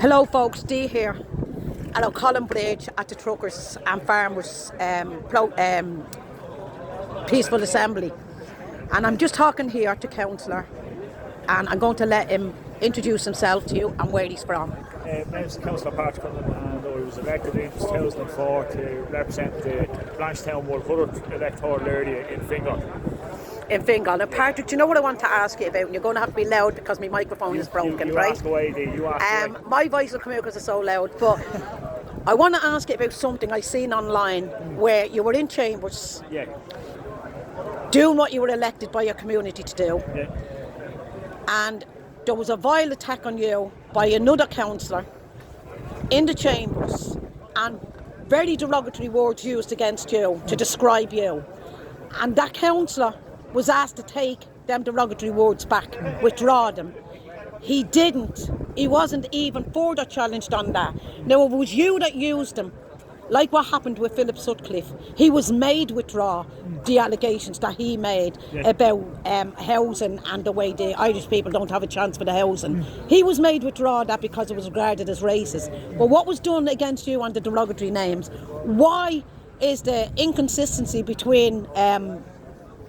Hello folks, Dee here at O'Colin Bridge at the Truckers and Farmers Peaceful Assembly, and I'm just talking here to councillor, and I'm going to let him introduce himself to you and where he's from. My name is Councillor Patritck, and I was elected in 2004 to represent the Blanchetown 100 electoral area in Fingal. Now, Patrick, do you know what I want to ask you about? And you're going to have to be loud because my microphone is broken, you right? Ask away, Dee, you ask away. My voice will come out because it's so loud, but I want to ask you about something I seen online where you were in chambers doing what you were elected by your community to do, and there was a vile attack on you by another councillor in the chambers and very derogatory words used against you to describe you, and that councillor was asked to take them derogatory words back, withdraw them. He didn't. He wasn't even further challenged on that. Now, it was you that used them, like what happened with Philip Sutcliffe. He was made withdraw the allegations that he made about housing and the way the Irish people don't have a chance for the housing. He was made withdraw that because it was regarded as racist. But what was done against you on the derogatory names? Why is the inconsistency between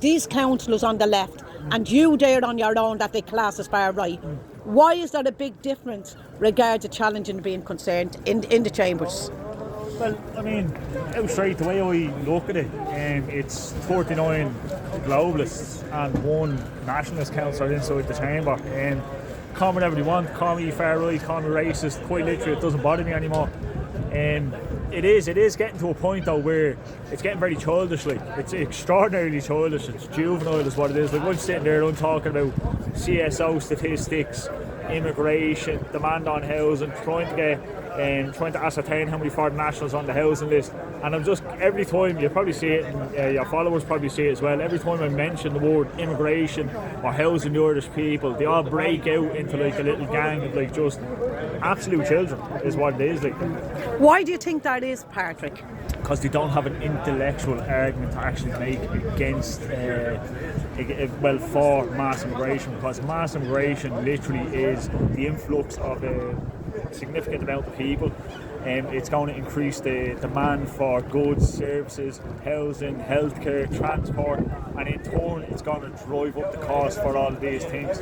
these councillors on the left and you there on your own that they class as far right? Why is there a big difference regarding the challenging being concerned in the chambers? Well, I mean, outright, the way I look at it, it's 39 globalists and one nationalist councillor inside the chamber. Call me whatever you want, call me far right, call me racist, quite literally, it doesn't bother me anymore. It is getting to a point though where it's getting very childish. Like, it's extraordinarily childish. It's juvenile is what it is. Like, I'm sitting there, I'm talking about CSO statistics, immigration, demand on housing, trying to ascertain how many foreign nationals on the housing list. And I'm just, every time, you probably see it, and your followers probably see it as well, every time I mention the word immigration or housing the Irish people, they all break out into like a little gang of like just absolute children is what it is. Like, why do you think that is, Patrick? Because they don't have an intellectual argument to actually make against, for mass immigration, because mass immigration literally is the influx of a significant amount of people. It's going to increase the demand for goods, services, housing, healthcare, transport, and in turn it's going to drive up the cost for all of these things.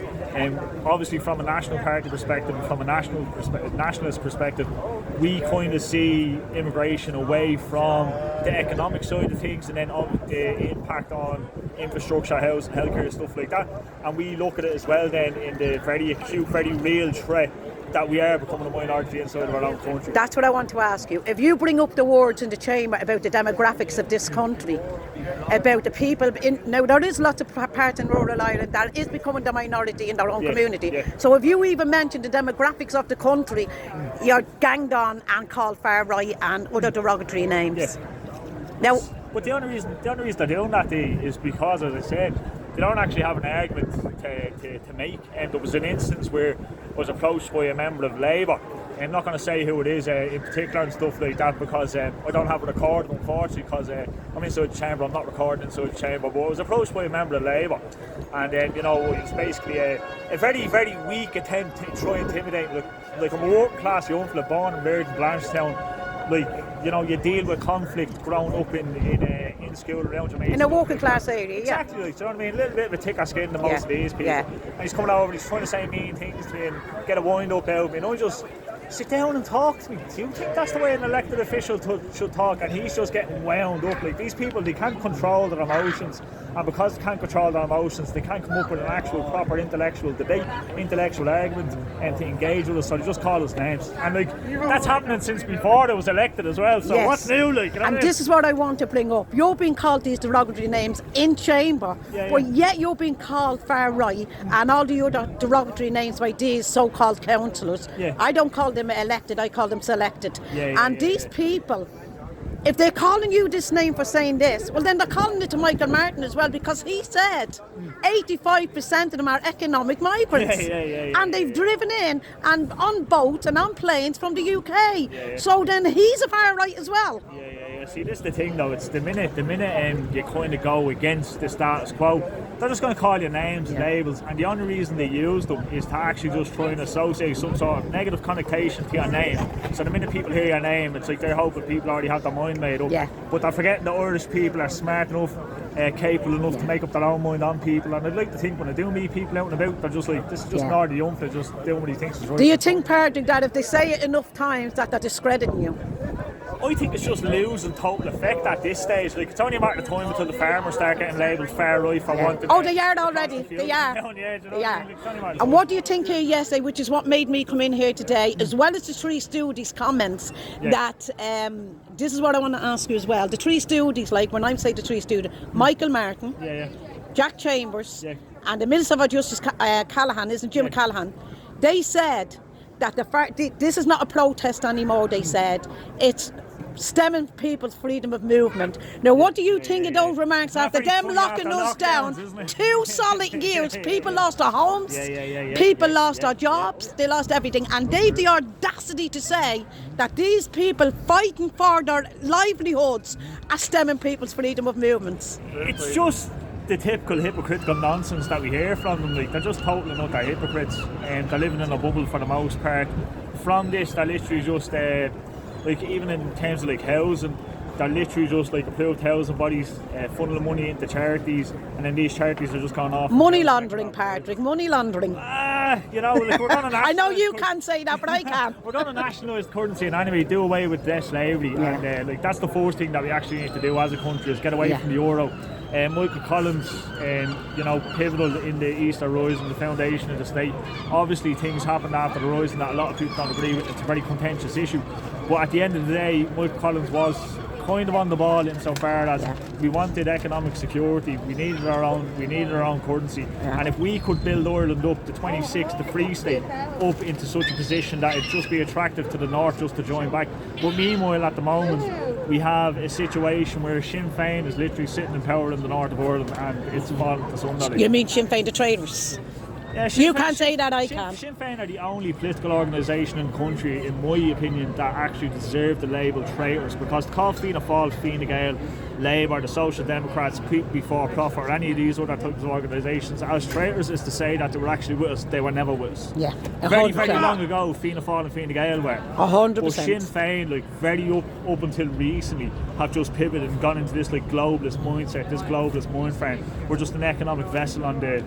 Obviously, from a National Party perspective, and from a nationalist perspective, we kind of see immigration away from the economic side of things, and then the impact on infrastructure, housing, healthcare, stuff like that. And we look at it as well then in the very acute, very real threat that we are becoming a minority inside of our own country. That's what I want to ask you. If you bring up the words in the chamber about the demographics of this country, about the people now there is lots of parts in rural Ireland that is becoming the minority in their own community. So if you even mention the demographics of the country, you're ganged on and called far right and other derogatory names. Now, but the only reason they're doing that is because, as I said, they don't actually have an argument to make. And there was an instance where I was approached by a member of Labour. I'm not going to say who it is in particular and stuff like that, because I don't have it recorded, unfortunately, because I'm inside the chamber, I'm not recording inside the chamber. But I was approached by a member of Labour, and it's basically a very, very weak attempt to try and intimidate me. Like, I'm a working class young fella born and married in Blanchetown. Like, you deal with conflict growing up in school around your mates. In a working class area, Exactly, like, do you know what I mean? A little bit of a thicker skin than most of these people. And he's coming over, he's trying to say mean things to me and get a wind up out of me. And I just sit down and talk to me. Do you think that's the way an elected official should talk? And he's just getting wound up. Like, these people, they can't control their emotions. And because they can't control their emotions, they can't come up with an actual proper intellectual debate, intellectual argument, and to engage with us. So they just call us names. And like, that's happening since before I was elected as well. So what's new, like? And this is what I want to bring up. You're being called these derogatory names in chamber, but yet you're being called far right and all the other derogatory names by these so-called councillors. I don't call them elected, I call them selected. These people if they're calling you this name for saying this, well then they're calling it to Michael Martin as well, because he said 85% of them are economic migrants. And they've driven in and on boats and on planes from the UK. So then he's a far right as well. See, this is the thing though, it's the minute you kind of go against the status quo, they're just going to call you names and labels, and the only reason they use them is to actually just try and associate some sort of negative connotation to your name. So the minute people hear your name, it's like they're hoping people already have their mind made up. But they're forgetting that Irish people are smart enough, capable enough to make up their own mind on people, and I'd like to think when I do meet people out and about, they're just like, this is just an ordinary young fella just doing what he thinks is right. Do you think, Patrick, that if they say it enough times that they're discrediting you? I think it's just losing total effect at this stage. Like, it's only a matter of time until the farmers start getting labelled far right for wanting. Oh, they are already. They are. And what do you think here yesterday, which is what made me come in here today, as well as the Three Stooges comments, that this is what I want to ask you as well. The Three Stooges, like when I say the Three Stooges, Michael Martin, Jack Chambers, and the Minister for Justice Callaghan, isn't Jim Callaghan? They said that this is not a protest anymore. They said it's stemming people's freedom of movement. Now, what do you think of those remarks after them locking us down 2 solid years? People lost their homes, people lost their jobs, they lost everything, and they've the audacity to say that these people fighting for their livelihoods are stemming people's freedom of movements. It's just the typical hypocritical nonsense that we hear from them. Like, they're just total and utter hypocrites, and they're living in a bubble for the most part. From this, they're literally just like, even in terms of like housing, they're literally just like approved housing bodies funneling money into charities, and then these charities are just going off. Money laundering, Patrick, money laundering. You know, like, we're going to I know you can't say that, but I can. We're going to nationalise currency and anyway do away with debt slavery, and like, that's the first thing that we actually need to do as a country, is get away from the euro. Michael Collins, you know, pivotal in the Easter Rising, the foundation of the state. Obviously, things happened after the Rising that a lot of people don't agree with. It's a very contentious issue. But at the end of the day, Michael Collins was kind of on the ball insofar as we wanted economic security. We needed our own currency, and if we could build Ireland up, the 26th, the Free State, up into such a position that it'd just be attractive to the north just to join back. But meanwhile, at the moment, we have a situation where Sinn Féin is literally sitting in power in the north of Ireland, and it's falling to somebody. You mean Sinn Féin, the traitors? Yeah, you can't say that, I can. Sinn Féin are the only political organisation in the country, in my opinion, that actually deserve the label traitors, because the call Fianna Fáil, Fine Gael, Labour, the Social Democrats, People Before Profit, or any of these other types of organisations as traitors is to say that they were actually with us. They were never with us. Yeah, 100%. Very long ago, Fianna Fáil and Fine Gael were. 100%. But Sinn Féin, like, very up until recently, have just pivoted and gone into this like globalist mindset, this globalist mind frame. We're just an economic vessel on the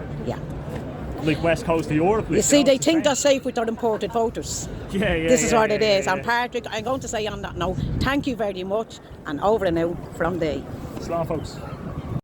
like west coast of Europe. You see, they think they're safe with their imported voters. This is what it is. And Patrick, I'm going to say on that note, thank you very much, and over and out from the Slán, folks.